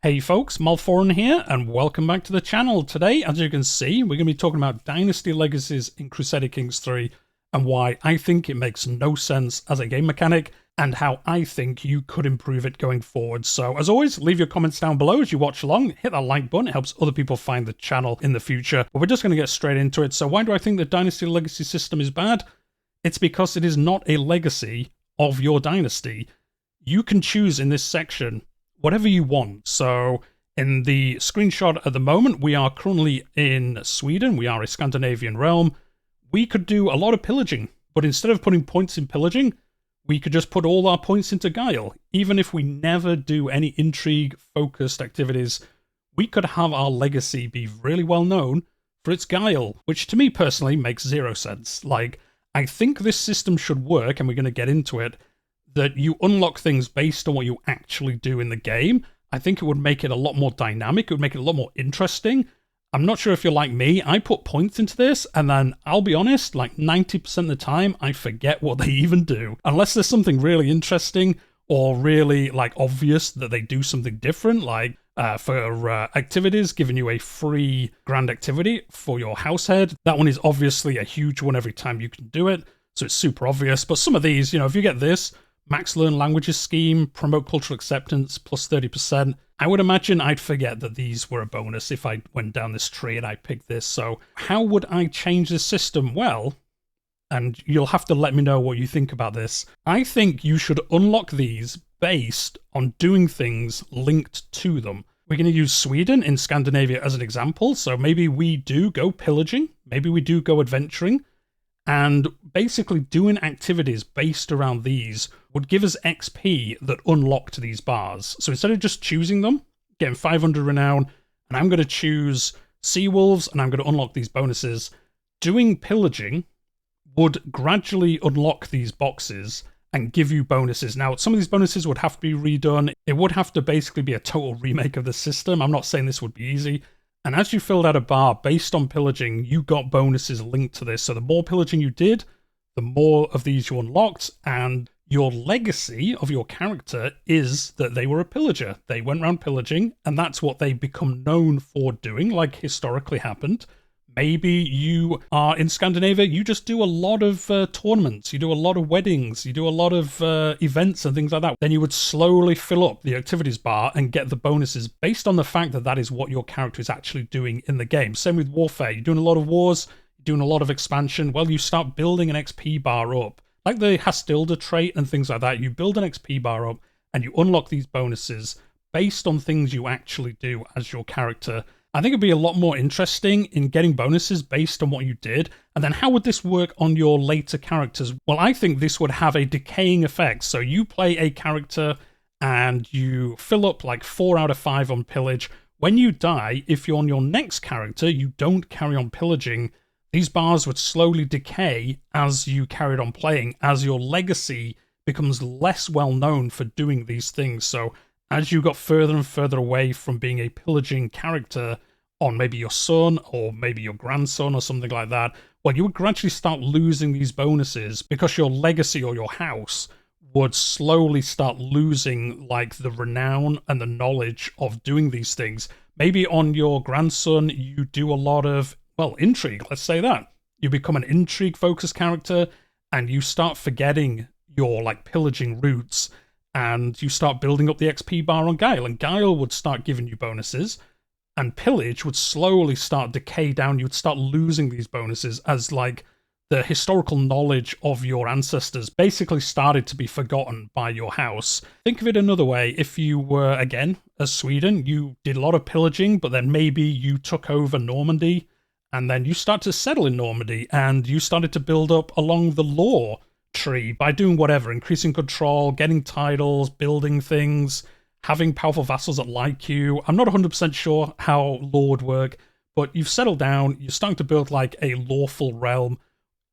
Hey folks, Malforian here, and welcome back to the channel. Today, as you can see, we're going to be talking about Dynasty Legacies in Crusader Kings 3, and why I think it makes no sense as a game mechanic, and how I think you could improve it going forward. So, as always, leave your comments down below as you watch along, hit that like button, it helps other people find the channel in the future. But we're just going to get straight into it. So why do I think the Dynasty Legacy system is bad? It's because it is not a legacy of your dynasty. You can choose in this section whatever you want. So in the screenshot at the moment, we are currently in Sweden. We are a Scandinavian realm. We could do a lot of pillaging, but instead of putting points in pillaging, we could just put all our points into guile. Even if we never do any intrigue-focused activities, we could have our legacy be really well known for its guile, which to me personally makes zero sense. Like, I think this system should work, and we're going to get into it, that you unlock things based on what you actually do in the game. I think it would make it a lot more dynamic. It would make it a lot more interesting. I'm not sure if you're like me. I put points into this, and then I'll be honest, like 90% of the time, I forget what they even do. Unless there's something really interesting or really like obvious that they do something different, like for activities, giving you a free grand activity for your house head. That one is obviously a huge one every time you can do it, so it's super obvious. But some of these, you know, if you get this, Max Learn Languages Scheme, Promote Cultural Acceptance, plus 30%. I would imagine I'd forget that these were a bonus if I went down this tree and I picked this. So how would I change this system? Well, and you'll have to let me know what you think about this. I think you should unlock these based on doing things linked to them. We're going to use Sweden in Scandinavia as an example. So maybe we do go pillaging, maybe we do go adventuring, and basically doing activities based around these would give us XP that unlocked these bars. So instead of just choosing them, getting 500 renown, and I'm going to choose Sea Wolves, and I'm going to unlock these bonuses, doing pillaging would gradually unlock these boxes and give you bonuses. Now, some of these bonuses would have to be redone. It would have to basically be a total remake of the system. I'm not saying this would be easy. And as you filled out a bar based on pillaging, you got bonuses linked to this. So the more pillaging you did, the more of these you unlocked, and your legacy of your character is that they were a pillager. They went around pillaging, and that's what they become known for doing, like historically happened. Maybe you are in Scandinavia, you just do a lot of tournaments, you do a lot of weddings, you do a lot of events and things like that. Then you would slowly fill up the activities bar and get the bonuses based on the fact that that is what your character is actually doing in the game. Same with warfare. You're doing a lot of wars, you're doing a lot of expansion. Well, you start building an XP bar up. Like the Hastilda trait and things like that, you build an XP bar up and you unlock these bonuses based on things you actually do as your character. I think it'd be a lot more interesting in getting bonuses based on what you did. And then how would this work on your later characters? Well, I think this would have a decaying effect. So you play a character and you fill up like 4 out of 5 on pillage. When you die, if you're on your next character, you don't carry on pillaging. These bars would slowly decay as you carried on playing, as your legacy becomes less well known for doing these things. So as you got further and further away from being a pillaging character on maybe your son or maybe your grandson or something like that, well, you would gradually start losing these bonuses because your legacy or your house would slowly start losing like the renown and the knowledge of doing these things. Maybe on your grandson, you do a lot of, well, intrigue, let's say that. You become an intrigue-focused character and you start forgetting your like pillaging roots, and you start building up the XP bar on Guile, and Guile would start giving you bonuses, and Pillage would slowly start decay down. You would start losing these bonuses as like the historical knowledge of your ancestors basically started to be forgotten by your house. Think of it another way. If you were, again, as Sweden, you did a lot of pillaging, but then maybe you took over Normandy, and then you start to settle in Normandy, and you started to build up along the law tree by doing whatever, increasing control, getting titles, building things, having powerful vassals that like you. I'm not 100% sure how law would work, but you've settled down, you're starting to build like a lawful realm.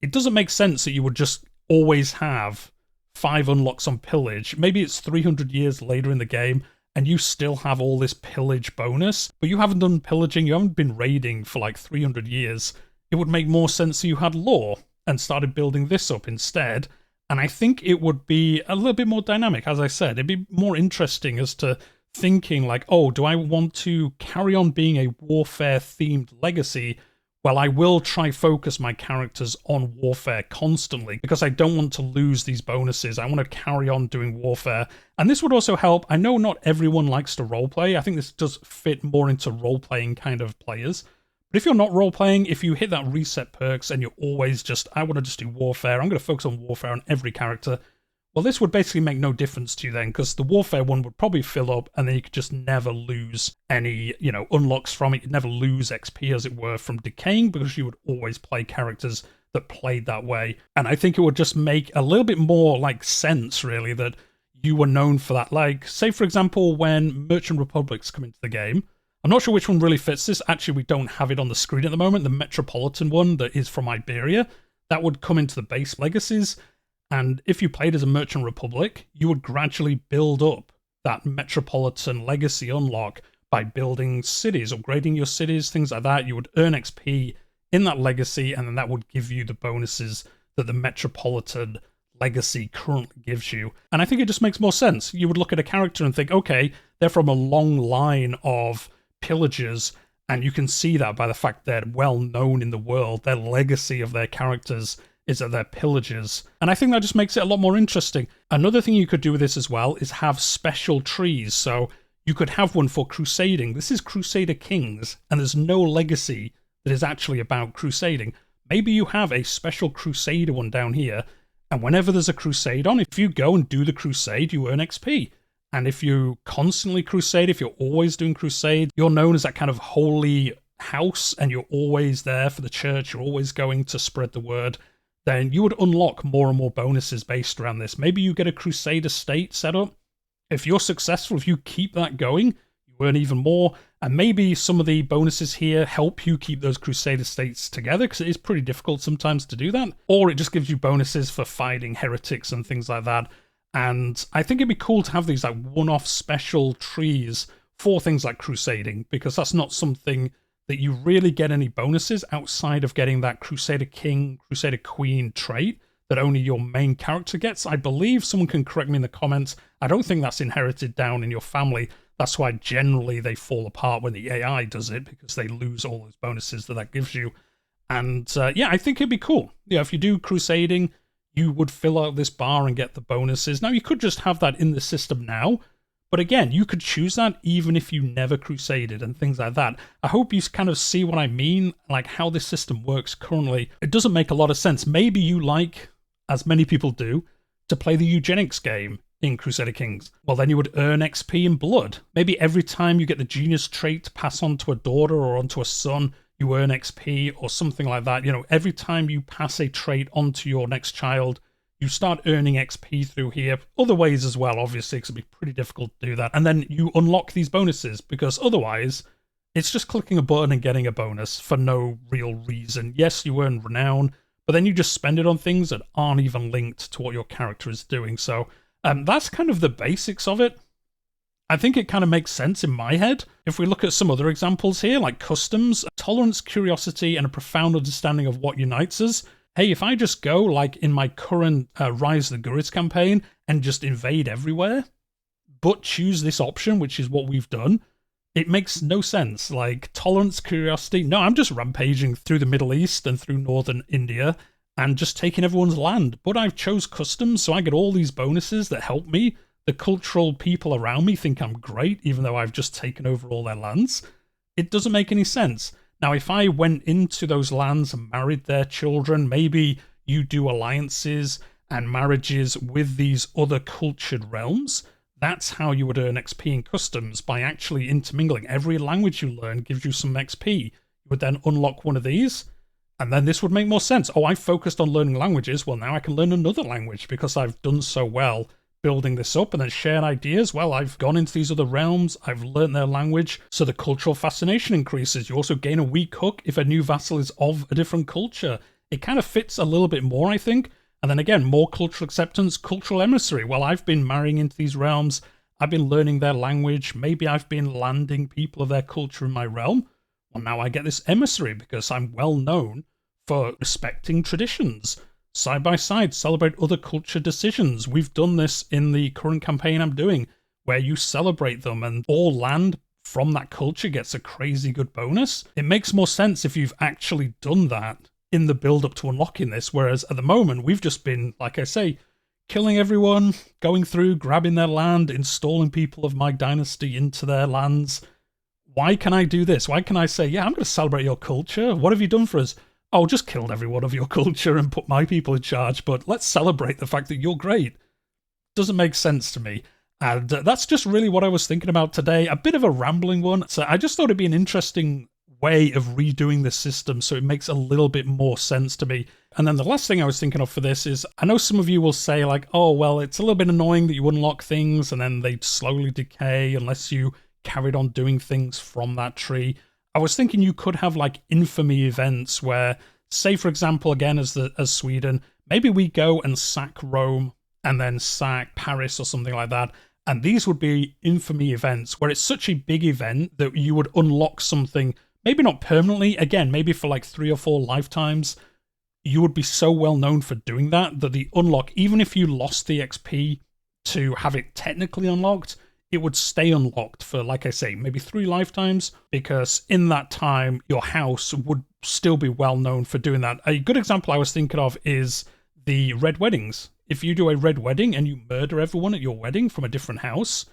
It doesn't make sense that you would just always have 5 unlocks on pillage. Maybe it's 300 years later in the game and you still have all this pillage bonus, but you haven't done pillaging, you haven't been raiding for like 300 years. It would make more sense that you had law and started building this up instead. And I think it would be a little bit more dynamic. As I said, it'd be more interesting as to thinking like, oh, do I want to carry on being a warfare-themed legacy? Well, I will try focus my characters on warfare constantly because I don't want to lose these bonuses. I want to carry on doing warfare. And this would also help. I know not everyone likes to roleplay. I think this does fit more into role-playing kind of players. But if you're not role-playing, if you hit that reset perks and you're always just, I want to just do warfare, I'm going to focus on warfare on every character, well, this would basically make no difference to you then, because the warfare one would probably fill up, and then you could just never lose any, unlocks from it. You'd never lose XP, as it were, from decaying, because you would always play characters that played that way. And I think it would just make a little bit more, sense, really, that you were known for that. Like, say, for example, when Merchant Republics come into the game, I'm not sure which one really fits this. Actually, we don't have it on the screen at the moment. The Metropolitan one that is from Iberia, that would come into the base Legacies. And if you played as a Merchant Republic, you would gradually build up that Metropolitan Legacy unlock by building cities, upgrading your cities, things like that. You would earn XP in that Legacy, and then that would give you the bonuses that the Metropolitan Legacy currently gives you. And I think it just makes more sense. You would look at a character and think, okay, they're from a long line of pillagers, and you can see that by the fact they're well known in the world. Their legacy of their characters is that they're pillagers. And I think that just makes it a lot more interesting. Another thing you could do with this as well is have special trees. So you could have one for crusading. This is Crusader Kings, and there's no legacy that is actually about crusading. Maybe you have a special Crusader one down here, and whenever there's a crusade on, if you go and do the crusade, you earn XP. And if you constantly crusade, if you're always doing crusade, you're known as that kind of holy house, and you're always there for the church, you're always going to spread the word, then you would unlock more and more bonuses based around this. Maybe you get a Crusade estate set up. If you're successful, if you keep that going, you earn even more. And maybe some of the bonuses here help you keep those Crusade estates together, because it is pretty difficult sometimes to do that. Or it just gives you bonuses for fighting heretics and things like that. And I think it'd be cool to have these one-off special trees for things like crusading, because that's not something that you really get any bonuses outside of getting that Crusader King, Crusader Queen trait that only your main character gets. I believe, someone can correct me in the comments, I don't think that's inherited down in your family. That's why generally they fall apart when the AI does it, because they lose all those bonuses that gives you. And yeah, I think it'd be cool. Yeah, if you do crusading, you would fill out this bar and get the bonuses. Now, you could just have that in the system now, but again, you could choose that even if you never crusaded and things like that. I hope you kind of see what I mean, like how this system works currently. It doesn't make a lot of sense. Maybe you like, as many people do, to play the eugenics game in Crusader Kings. Well, then you would earn XP in blood. Maybe every time you get the genius trait to pass on to a daughter or onto a son, you earn XP or something like that. Every time you pass a trait onto your next child, you start earning XP through here. Other ways as well, obviously, because it'd be pretty difficult to do that. And then you unlock these bonuses, because otherwise, it's just clicking a button and getting a bonus for no real reason. Yes, you earn renown, but then you just spend it on things that aren't even linked to what your character is doing. So that's kind of the basics of it. I think it kind of makes sense in my head. If we look at some other examples here, like customs, tolerance, curiosity, and a profound understanding of what unites us. Hey, if I just go, like in my current Rise of the Gurids campaign, and just invade everywhere, but choose this option, which is what we've done, it makes no sense. Like, tolerance, curiosity, no, I'm just rampaging through the Middle East and through northern India, and just taking everyone's land. But I've chose customs, so I get all these bonuses that help me. The cultural people around me think I'm great, even though I've just taken over all their lands. It doesn't make any sense. Now, if I went into those lands and married their children, maybe you do alliances and marriages with these other cultured realms. That's how you would earn XP in customs, by actually intermingling. Every language you learn gives you some XP. You would then unlock one of these, and then this would make more sense. Oh, I focused on learning languages. Well, now I can learn another language because I've done so well building this up, and then shared ideas. Well, I've gone into these other realms, I've learned their language, so the cultural fascination increases. You also gain a weak hook if a new vassal is of a different culture. It kind of fits a little bit more, I think. And then again, more cultural acceptance, cultural emissary. Well, I've been marrying into these realms, I've been learning their language, maybe I've been landing people of their culture in my realm. Well, now I get this emissary because I'm well known for respecting traditions. Side by side, celebrate other culture decisions. We've done this in the current campaign I'm doing. where you celebrate them and all land from that culture gets a crazy good bonus. It makes more sense if you've actually done that in the build up to unlocking this, whereas at the moment we've just been, like I say, killing everyone, going through, grabbing their land, installing people of my dynasty into their lands. Why can I do this? Why can I say, yeah, I'm going to celebrate your culture? What have you done for us? Oh, just killed everyone of your culture and put my people in charge, but let's celebrate the fact that you're great. Doesn't make sense to me. And that's just really what I was thinking about today. A bit of a rambling one. So I just thought it'd be an interesting way of redoing the system so it makes a little bit more sense to me. And then the last thing I was thinking of for this is, I know some of you will say like, oh, well, it's a little bit annoying that you unlock things and then they slowly decay unless you carried on doing things from that tree. I was thinking you could have like infamy events where, say for example, again as Sweden, maybe we go and sack Rome and then sack Paris or something like that. And these would be infamy events where it's such a big event that you would unlock something, maybe not permanently, again, maybe for like 3 or 4 lifetimes. You would be so well known for doing that the unlock, even if you lost the XP to have it technically unlocked, it would stay unlocked for, like I say, maybe 3 lifetimes, because in that time, your house would still be well known for doing that. A good example I was thinking of is the red weddings. If you do a red wedding and you murder everyone at your wedding from a different house,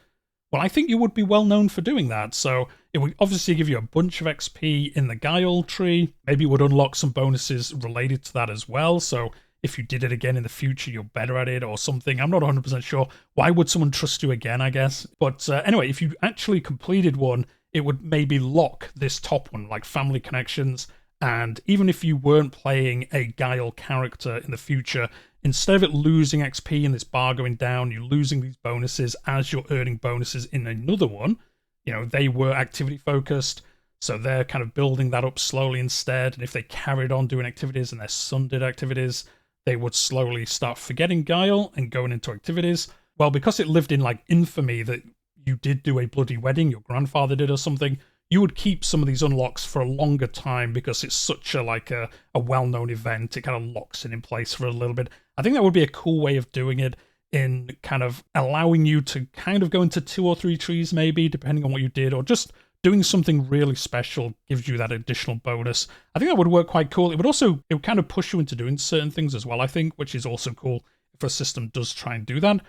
well, I think you would be well known for doing that. So it would obviously give you a bunch of XP in the Guile tree. Maybe it would unlock some bonuses related to that as well. So if you did it again in the future, you're better at it or something. I'm not 100% sure. Why would someone trust you again, I guess? But anyway, if you actually completed one, it would maybe lock this top one, like family connections. And even if you weren't playing a Guile character in the future, instead of it losing XP and this bar going down, you're losing these bonuses as you're earning bonuses in another one. You know, they were activity focused, so they're kind of building that up slowly instead. And if they carried on doing activities and their son did activities, they would slowly start forgetting Guile and going into activities. Well, because it lived in like infamy that you did do a bloody wedding, your grandfather did or something, you would keep some of these unlocks for a longer time because it's such a well-known event. It kind of locks it in place for a little bit. I think that would be a cool way of doing it, in kind of allowing you to kind of go into 2 or 3 trees maybe, depending on what you did, or just doing something really special gives you that additional bonus. I think that would work quite cool. It would kind of push you into doing certain things as well, I think, which is also cool if a system does try and do that.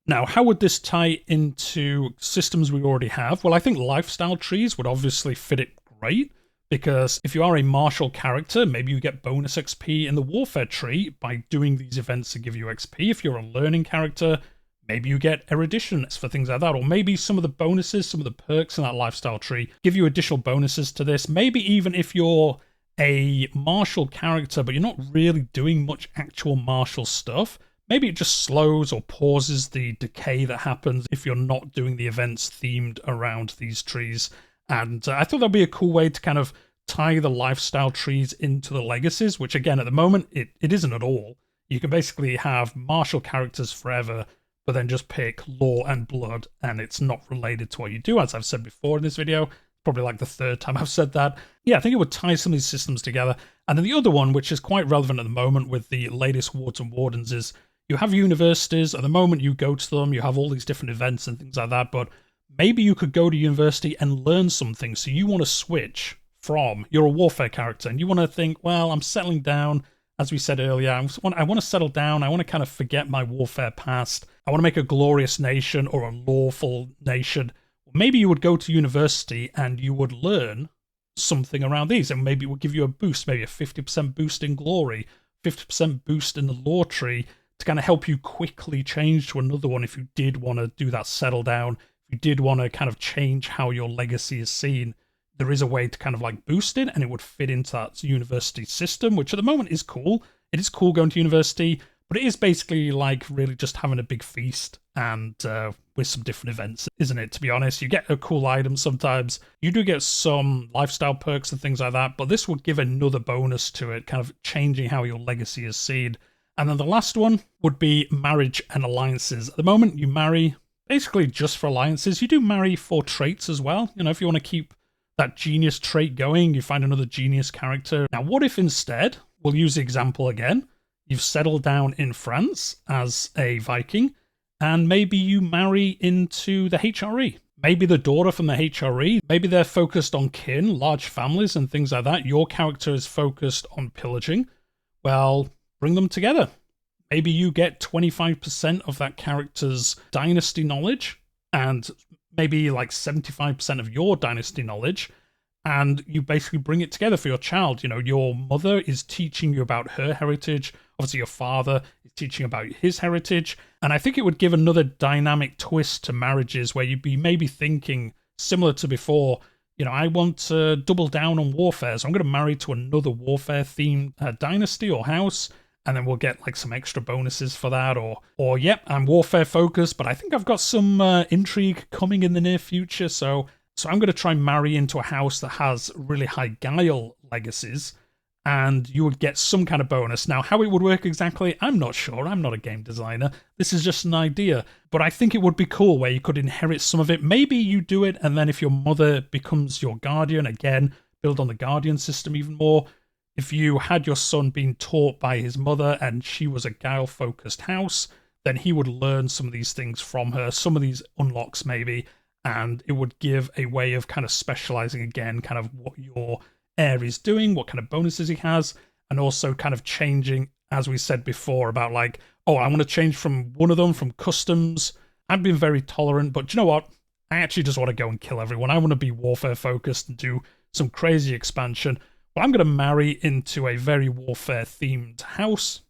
Now, how would this tie into systems we already have? Well, I think lifestyle trees would obviously fit it great, because if you are a martial character, maybe you get bonus XP in the warfare tree by doing these events to give you XP. If you're a learning character, maybe you get erudition for things like that, or maybe some of the bonuses, some of the perks in that lifestyle tree give you additional bonuses to this. Maybe even if you're a martial character, but you're not really doing much actual martial stuff, maybe it just slows or pauses the decay that happens if you're not doing the events themed around these trees. And I thought that'd be a cool way to kind of tie the lifestyle trees into the legacies, which again, at the moment, it isn't at all. You can basically have martial characters forever, but then just pick law and blood, and it's not related to what you do, as I've said before in this video. Probably like the 3rd time I've said that. Yeah, I think it would tie some of these systems together. And then the other one, which is quite relevant at the moment with the latest wards and wardens, is you have universities. At the moment, you go to them, you have all these different events and things like that, but maybe you could go to university and learn something. So you want to switch from, you're a warfare character, and you want to think, well, I'm settling down. As we said earlier, I want to settle down. I want to kind of forget my warfare past. I want to make a glorious nation or a lawful nation. Maybe you would go to university and you would learn something around these, and maybe it would give you a boost, maybe a 50% boost in glory, 50% boost in the law tree, to kind of help you quickly change to another one if you did want to do that settle down, if you did want to kind of change how your legacy is seen. There is a way to kind of like boost it, and it would fit into that university system, which at the moment is cool. It is cool going to university, but it is basically like really just having a big feast and with some different events, isn't it? To be honest, you get a cool item sometimes. You do get some lifestyle perks and things like that, but this would give another bonus to it, kind of changing how your legacy is seen. And then the last one would be marriage and alliances. At the moment, you marry basically just for alliances. You do marry for traits as well. You know, if you want to keep that genius trait going, you find another genius character. Now, what if instead, we'll use the example again, you've settled down in France as a Viking, and maybe you marry into the HRE. Maybe the daughter from the HRE, maybe they're focused on kin, large families and things like that. Your character is focused on pillaging. Well, bring them together. Maybe you get 25% of that character's dynasty knowledge and maybe like 75% of your dynasty knowledge, and you basically bring it together for your child. You know, your mother is teaching you about her heritage. Obviously, your father is teaching about his heritage. And I think it would give another dynamic twist to marriages where you'd be maybe thinking, similar to before, you know, I want to double down on warfare, so I'm going to marry to another warfare-themed dynasty or house, and then we'll get like some extra bonuses for that. Or yep, I'm warfare focused, but I think I've got some intrigue coming in the near future, so I'm going to try and marry into a house that has really high guile legacies, and you would get some kind of bonus. Now, how it would work exactly, I'm not sure. I'm not a game designer. This is just an idea, but I think it would be cool where you could inherit some of it. Maybe you do it, and then if your mother becomes your guardian, again, build on the guardian system even more. If you had your son being taught by his mother and she was a guile-focused house, then he would learn some of these things from her, some of these unlocks maybe, and it would give a way of kind of specializing again, kind of what your heir is doing, what kind of bonuses he has, and also kind of changing, as we said before, about like, oh, I want to change from one of them, from customs. I've been very tolerant, but do you know what? I actually just want to go and kill everyone. I want to be warfare-focused and do some crazy expansion. Well, I'm going to marry into a very warfare-themed house,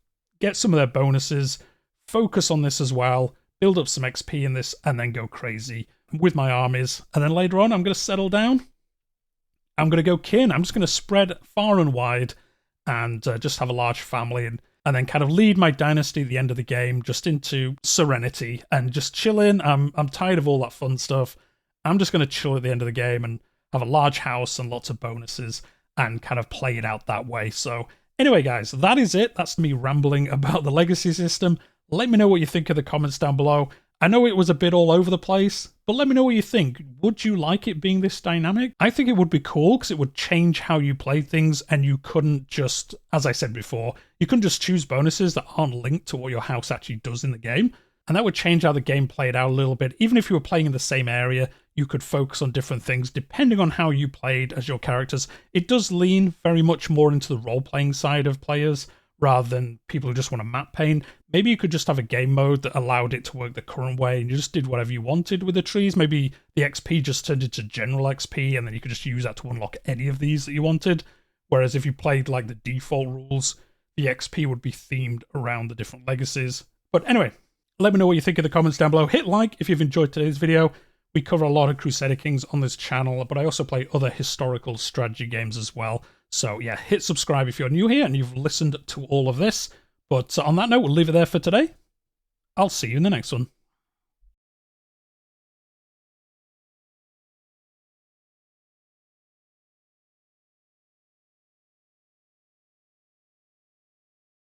get some of their bonuses, focus on this as well, build up some XP in this, and then go crazy with my armies. And then later on, I'm going to settle down. I'm going to go kin. I'm just going to spread far and wide and just have a large family and then kind of lead my dynasty at the end of the game just into serenity and just chill in. I'm tired of all that fun stuff. I'm just going to chill at the end of the game and have a large house and lots of bonuses and kind of play it out that way. So anyway, guys, that is it. That's me rambling about the legacy system. Let me know what you think in the comments down below. I know it was a bit all over the place, but let me know what you think. Would you like it being this dynamic? I think it would be cool because it would change how you play things, and you couldn't just, as I said before, you couldn't just choose bonuses that aren't linked to what your house actually does in the game. And that would change how the game played out a little bit. Even if you were playing in the same area, you could focus on different things depending on how you played as your characters. It does lean very much more into the role-playing side of players rather than people who just want to map paint. Maybe you could just have a game mode that allowed it to work the current way and you just did whatever you wanted with the trees. Maybe the XP just turned into general XP and then you could just use that to unlock any of these that you wanted. Whereas if you played like the default rules, the XP would be themed around the different legacies. But anyway, let me know what you think in the comments down below. Hit like if you've enjoyed today's video. We cover a lot of Crusader Kings on this channel, but I also play other historical strategy games as well. So yeah, hit subscribe if you're new here and you've listened to all of this. But on that note, we'll leave it there for today. I'll see you in the next one.